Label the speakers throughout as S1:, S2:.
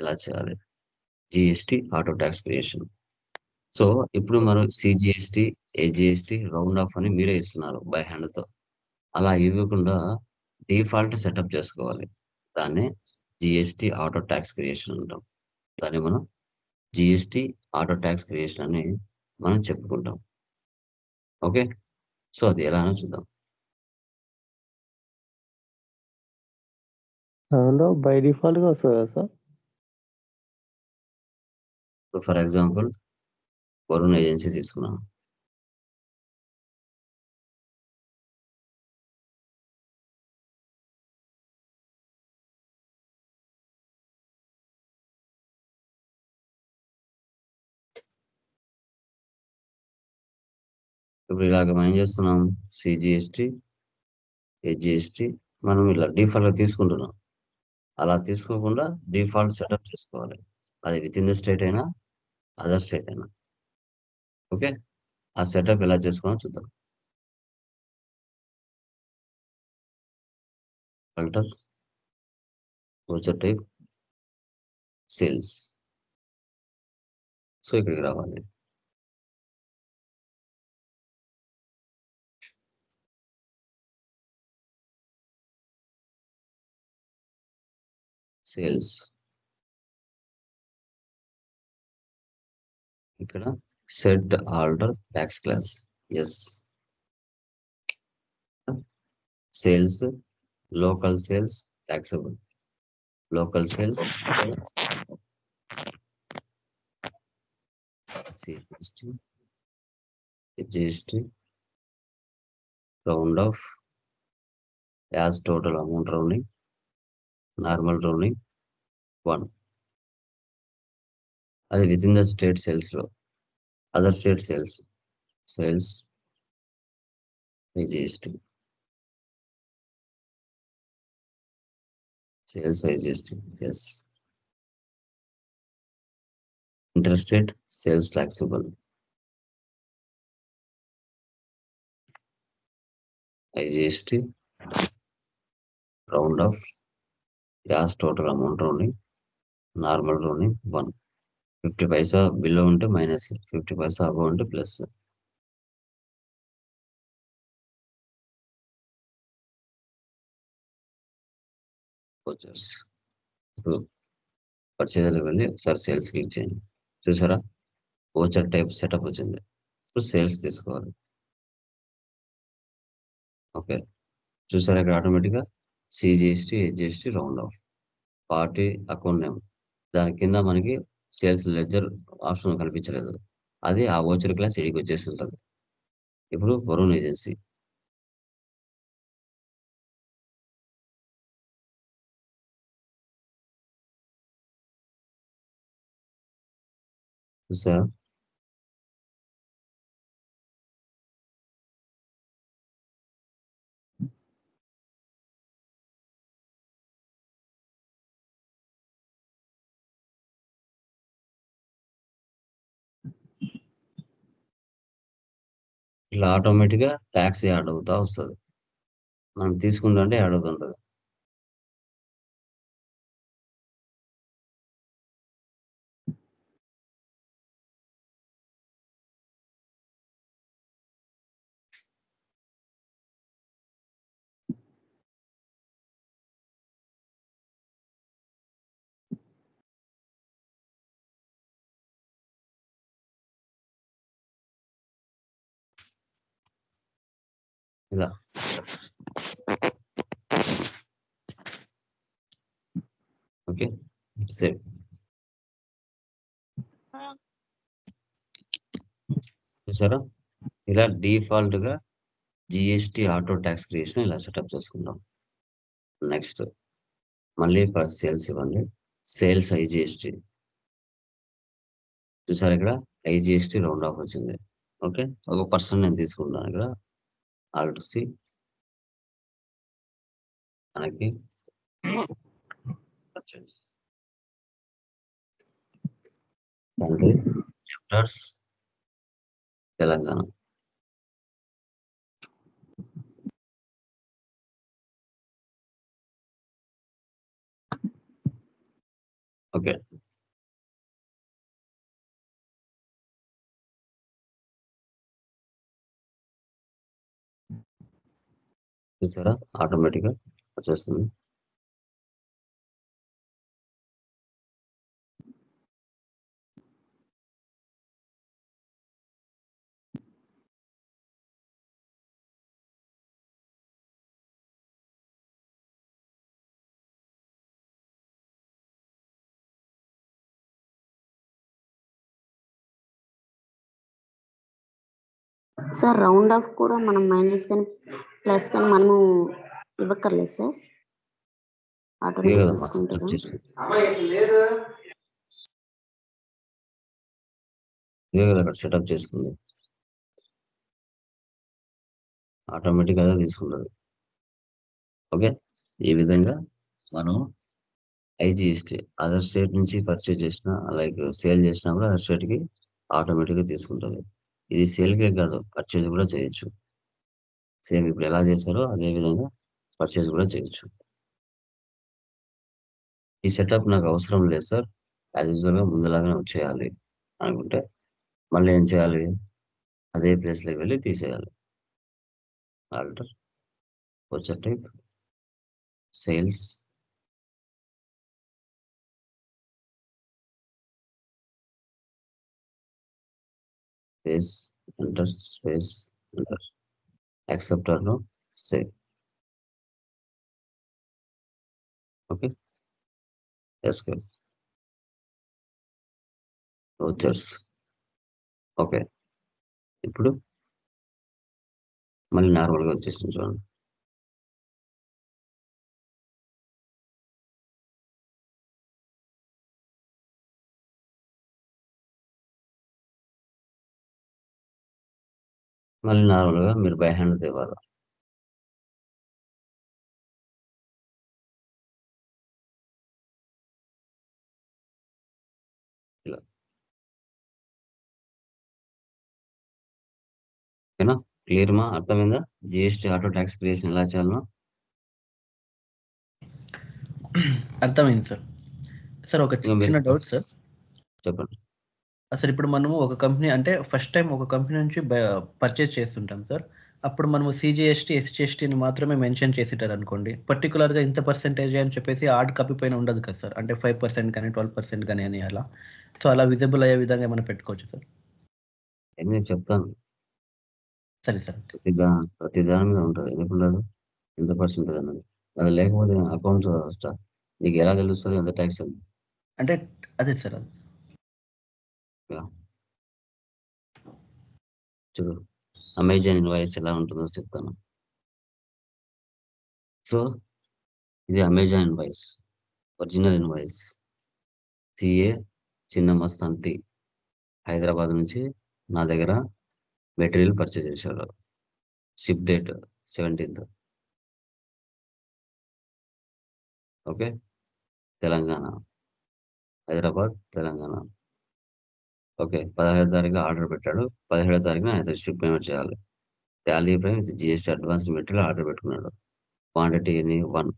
S1: ఇలా చేయాలి. GST auto tax creation. So ఇప్పుడు మనం సిజిఎస్టి, ఏజిఎస్టి రౌండ్ ఆఫ్ అని మీరే ఇస్తున్నారు బై హ్యాండ్తో. అలా ఇవ్వకుండా డిఫాల్ట్ సెటప్ చేసుకోవాలి. దాన్నే జిఎస్టి ఆటో ట్యాక్స్ క్రియేషన్ అంటాం. దాన్ని మనం జిఎస్టి ఆటో ట్యాక్స్ క్రియేషన్ అని మనం చెప్పుకుంటాం. ఓకే. సో అది ఎలానో చూద్దాం.
S2: దానిలో బై డిఫాల్ట్గా వస్తుంది కదా సార్?
S1: ఇప్పుడు ఫర్ ఎగ్జాంపుల్ వరుణ్ ఏజెన్సీ తీసుకున్నాం. ఇప్పుడు ఇలాగ మనం ఏం చేస్తున్నాం, సిజిఎస్టి, ఏజిఎస్టి మనం ఇలా డిఫాల్ట్గా తీసుకుంటున్నాం. అలా తీసుకోకుండా డిఫాల్ట్ సెటప్ చేసుకోవాలి. అది విత్ ఇన్ ద స్టేట్ అయినా అదర్ స్టేట్ అయినా. ఓకే. ఆ సెటప్ ఎలా చేసుకోవాలో చూద్దాం. Filter, voucher type, sales. So ఇక్కడికి రావాలి. సేల్స్. ఇక్కడ set order tax class. Yes. Sales, local sales taxable. Local sales, CGST, GST, round off, as total amount rounding, normal rounding, 1. అది with in the state sales లో. Other state sales, sales IGST, sales IGST. Yes. Interstate sales taxable, IGST, round off, as total amount rounding, normal rounding, 1. 50 పైసా below ఉంటే minus, 50 పైసా above ఉంటే plus. వచ్చేసి ఇప్పుడు purchase వెళ్ళి ఒకసారి sales click చేయండి. చూసారా, voucher type setup వచ్చింది. ఇప్పుడు సేల్స్ తీసుకోవాలి. ఓకే. చూసారా ఇక్కడ ఆటోమేటిక్గా CGST, SGST round off, party account name. దాని కింద మనకి సేల్స్ లెడ్జర్ ఆప్షన్ కనిపించలేదు. అది ఆ ఓచర్ క్లాస్ ఇడికి వచ్చేసి ఉంటుంది. ఇప్పుడు వరుణ్ ఏజెన్సీ. చూసారా, ఇట్లా ఆటోమేటిక్గా ట్యాక్స్ యాడ్ అవుతా వస్తుంది. మనం తీసుకుంటే యాడ్ అవుతుంటుంది. ఇలా ఓకే. సేవ్. చూసారా, ఇలా డిఫాల్ట్ గా జిఎస్టి ఆటో ట్యాక్స్ క్రియేషన్ ఇలా సెటప్ చేసుకుందాం. నెక్స్ట్ మళ్ళీ సేల్స్ ఇవ్వండి. Sales IGST. చూసారు ఇక్కడ ఐజిఎస్టి రౌండ్ ఆఫ్ వచ్చింది. ఓకే. ఒక పర్సన్ నేను తీసుకుంటాను ఇక్కడ. ఆల్ట్ సి, మనకి తండ్రి చెప్టర్స్ తెలంగాణ. ఓకే. చూసారా? ఆటోమేటిక్‌గా వచ్చేస్తుంది.
S3: సార్ రౌండ్ ఆఫ్ కూడా మనం మైనస్ కానీ ప్లస్ కానీ మనము ఇవ్వక్కర్లేదు సార్,
S1: ఇదే
S3: ఆటోమేటిక్
S1: కదమ్మా సెటప్
S3: తీసుకుంటారా?
S1: చేసుకుంది. ఇదే కదా అక్కడ సెటప్ చేసుకుంది. ఆటోమేటిక్‌గా అదే తీసుకుంటది. ఓకే. ఈ విధంగా మనం ఐజీఎస్టీ అదర్ స్టేట్ నుంచి పర్చేజ్ చేసినా, లైక్ సేల్ చేసినా కూడా అదర్ స్టేట్‌కి ఆటోమేటిక్‌గా తీసుకుంటది. ఇది సేల్‌కే కాదు, పర్చేజ్ కూడా చేయొచ్చు. సేమ్ ఇప్పుడు ఎలా చేశారో అదే విధంగా పర్చేజ్ కూడా చేయొచ్చు. ఈ సెటప్ నాకు అవసరం లేదు సార్. యాజ్ యూజువల్‌గా ముందులాగానే వచ్చేయాలి అనుకుంటే, మళ్ళీ ఏం చేయాలి? అదే ప్లేస్‌లోకి వెళ్లి తీసేయాలి. Alter, voucher type, sales, space, enter, space, enter. Accept or no, save. Okay. Escape. Vouchers. Okay. ఇప్పుడు మళ్ళీ నార్మల్‌గా వచ్చేసింది చూడండి. మళ్ళీ నార్మల్‌గా మీరు బై హ్యాండ్ తేవాలి. ఇలా. ఓకేనా? క్లియర్‌మా? అర్థమైందా? జీఎస్టీ ఆటో టాక్స్ క్రియేషన్ ఎలా చేయాలనో?
S4: అర్థమైంది సార్. సార్ ఒక
S1: ఇంక మీరు
S4: చిన్న డౌట్ సార్.
S1: చెప్పండి.
S4: అసలు ఇప్పుడు మనము ఒక కంపెనీ అంటే ఫస్ట్ టైం ఒక కంపెనీ నుంచి పర్చేజ్ చేస్తుంటాం సార్. అప్పుడు మనము సీజీఎస్టీ, ఎస్జీఎస్టీని మాత్రమే మెన్షన్ చేసేటారనుకోండి. పర్టిక్యులర్‌గా ఇంత పర్సెంటేజే అని చెప్పేసి హార్డ్ కాపీ పైన ఉండదు కదా సార్. అంటే 5% కానీ, 12% కానీ అని అలా. సో, అలా విజిబుల్ అయ్యే విధంగా ఏమైనా పెట్టుకోవచ్చా సార్?
S1: నేను చెప్తాను.
S4: సరే సార్.
S1: ప్రతి దాని మీద ఉంటది. ఎందుకుండదు? ఎంత పర్సెంటేజ్ అన్నది. అది లేకపోతే అకౌంట్స్ నీకు ఎలా తెలుస్తది ఎంత టాక్స్ అని?
S4: అంటే అదే సార్ అది.
S1: యాహ్! చూడు, అమెజాన్ ఇన్వాయిస్ ఎలా ఉంటుందో చెప్తాను. సో, ఇది Amazon invoice. Original invoice. CA Chinna Mastan T. Hyderabad నుంచి నా దగ్గర మెటీరియల్ పర్చేజ్ చేశాడు. షిప్ డేట్ 17థ్. ఓకే. తెలంగాణ. హైదరాబాద్, తెలంగాణ. ఓకే. 16వ తారీఖు ఆర్డర్ పెట్టాడు. 17వ తారీఖున ఆయన షిప్ పేమెంట్ చేయాలి. Tally price with GST advance material order పెట్టుకున్నాడు. క్వాంటిటీ ఎన్ని 1.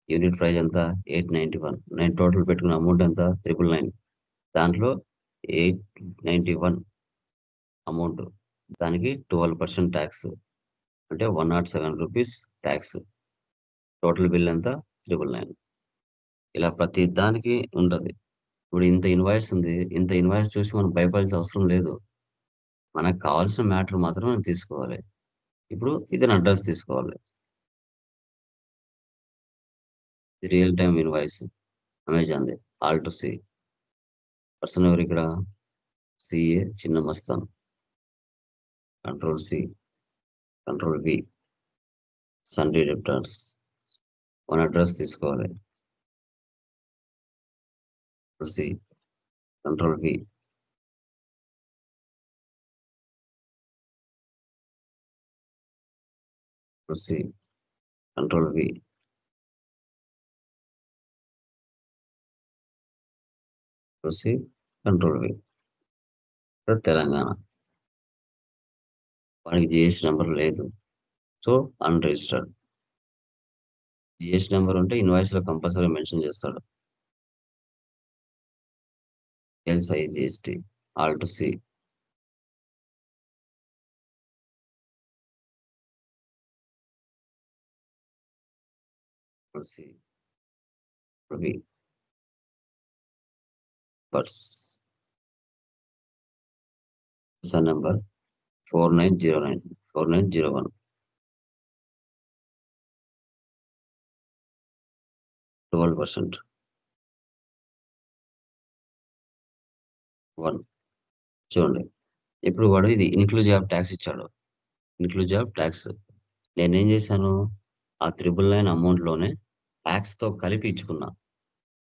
S1: యూనిట్ ప్రైస్ ఎంత 891. నేను టోటల్ పెట్టుకున్న అమౌంట్ ఎంత 999. దాంట్లో 891 అమౌంట్. దానికి 12% ట్యాక్స్. అంటే 107 రూపీస్ ట్యాక్స్. టోటల్ బిల్ ఎంత 999. ఇలా ప్రతి దానికి ఉంటది. ఇప్పుడు ఇంత ఇన్వాయిస్ ఉంది. ఇంత ఇన్వాయిస్ చూసి మనం భయపడాల్సిన అవసరం లేదు. మనకు కావాల్సిన మ్యాటర్ మాత్రం మనం తీసుకోవాలి. ఇప్పుడు ఇతని అడ్రస్ తీసుకోవాలి. ఇది రియల్ టైమ్ ఇన్వాయిస్ అమెజాన్‌ది. Alt C. పర్సన్ ఎవరు ఇక్కడ? CA Chinna Mastan. Control C, control V. Sundry debtors. మన అడ్రస్ తీసుకోవాలి. C, control V. C, control V. C, control V. ఇక్కడ తెలంగాణ. వానికి జీఎస్టీ నంబర్ లేదు. So, unregistered. జీఎస్టీ నంబర్ ఉంటే ఇన్వాయిస్‌లో కంపల్సరీ మెన్షన్ చేస్తాడు. Sales IGST all to C. Number 4901 12%. 1 చూడండి. ఇప్పుడు వాడు ఇది ఇన్క్లూజివ్ ఆఫ్ ట్యాక్స్ ఇచ్చాడు. ఇన్క్లూజివ్ ఆఫ్ ట్యాక్స్ నేనేం చేశాను, ఆ 999 అమౌంట్లోనే ట్యాక్స్తో కలిపి ఇచ్చుకున్నా,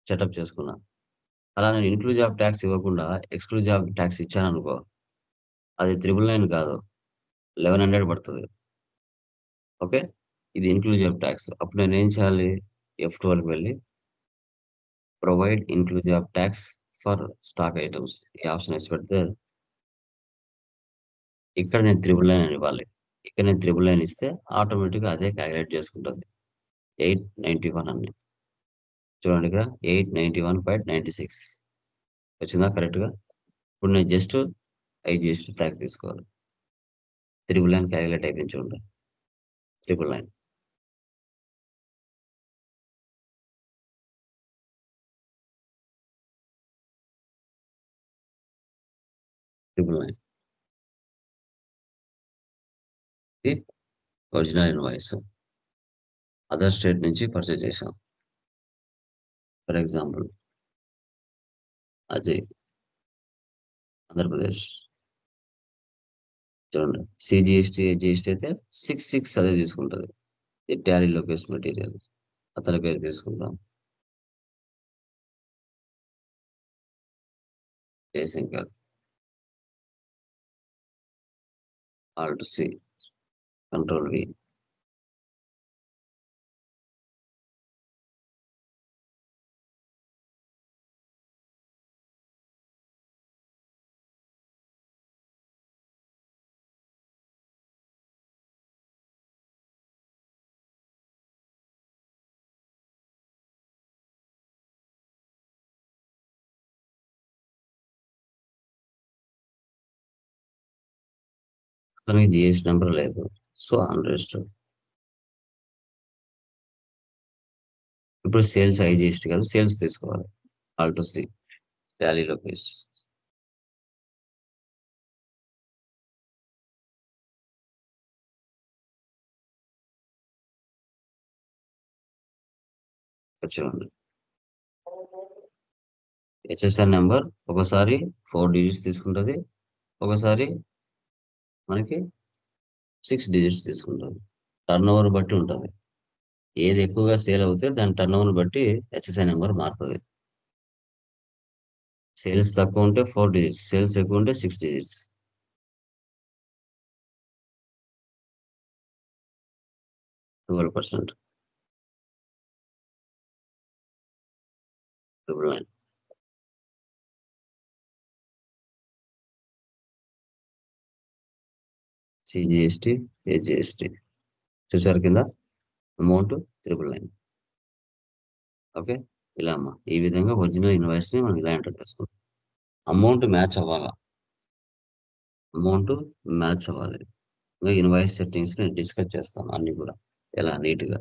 S1: సెటప్ చేసుకున్నా. అలా నేను ఇన్క్లూజివ్ ఆఫ్ ట్యాక్స్ ఇవ్వకుండా ఎక్స్క్లూజివ్ ఆఫ్ ట్యాక్స్ ఇచ్చాను అనుకో, అది 999 కాదు, 1100 పడుతుంది. ఓకే, ఇది ఇన్క్లూజివ్ ఆఫ్ ట్యాక్స్. అప్పుడు నేను ఏం చేయాలి, F12కి వెళ్ళి provide inclusive of tax for stock items ఈ ఆప్షన్ వేసి పెడితే ఇక్కడ నేను 999 అని ఇవ్వాలి. ఇక్కడ నేను 999 ఇస్తే ఆటోమేటిక్గా అదే క్యాలిక్యులేట్ చేసుకుంటుంది 891 అని. చూడండి ఇక్కడ 891.96 వచ్చిందా కరెక్ట్గా. ఇప్పుడు నేను జస్ట్ ఐజిఎస్టీ ట్యాగ్ తీసుకోవాలి. 999 క్యాలిక్యులేట్ అయిపోయింది చూడండి. 999 999 ఇది ఒరిజినల్ ఇన్వాయిస్. అదర్ స్టేట్ నుంచి పర్చేజ్ చేశాం. For example Ajay, Andhra Pradesh. చూడండి సిజిఎస్టీ జిఎస్టీ అయితే 66 అదే తీసుకుంటుంది. ఈ టాలీ లొకేషన్ మెటీరియల్ అతని పేరు తీసుకుంటాం, Jayashankar. Alt C, control V. అతనికి జిఎస్టీ నెంబర్ లేదు, సో అన్రిజిస్టర్డ్. ఇప్పుడు సేల్స్ ఐజిఎస్టీ కాదు, సేల్స్ తీసుకోవాలి. Alt C, Tally location. చూడండి హెచ్ఎస్ఆర్ నెంబర్ ఒకసారి 4 డిజిట్స్ తీసుకుంటుంది, ఒకసారి మనకి 6 డిజిట్స్ తీసుకుంటుంది. టర్న్ ఓవర్ బట్టి ఉంటుంది. ఏది ఎక్కువగా సేల్ అవుతే దాని టర్న్ ఓవర్ బట్టి హెచ్ఎస్ఐ నెంబర్ మారుతుంది. సేల్స్ తక్కువ ఉంటే 4 డిజిట్స్, సేల్స్ ఎక్కువ ఉంటే 6 డిజిట్స్. 12%. 999. సిజిఎస్టీ ఏజిఎస్టీ చూసారు కింద అమౌంట్ 999. ఓకే, ఇలా అమ్మా ఈ విధంగా ఒరిజినల్ ఇన్వాయిస్ ని మనం ఇలా ఎంటర్ చేసుకుంటాం. అమౌంట్ మ్యాచ్ అవ్వాలి. ఇంకా ఇన్వాయిస్ సెట్టింగ్స్ నేను డిస్కస్ చేస్తాను అన్ని కూడా, ఎలా నీట్గా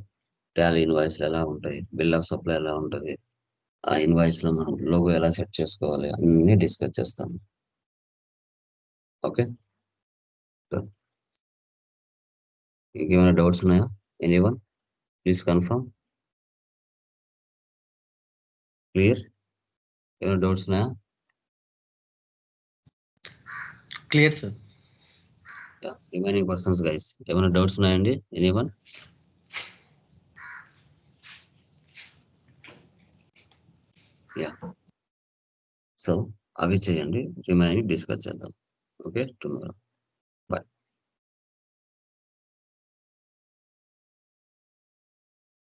S1: టాలీ ఇన్వాయిస్లు ఎలా ఉంటాయి, బిల్ ఆఫ్ సప్లై ఎలా ఉంటుంది, ఆ ఇన్వాయిస్ లో మనం లోగో ఎలా సెట్ చేసుకోవాలి అన్ని డిస్కస్ చేస్తాను. ఓకే, ఇంకేమైనా డౌట్స్ ఉన్నాయా? Anyone please confirm. క్లియర్? ఏమైనా డౌట్స్ ఉన్నాయా?
S4: Clear sir.
S1: Remaining persons guys ఏమైనా డౌట్స్ ఉన్నాయండి? ఎనీవన్? యా, సో అవి చేయండి, రిమైనింగ్ డిస్కస్ చేద్దాం. Okay, tomorrow.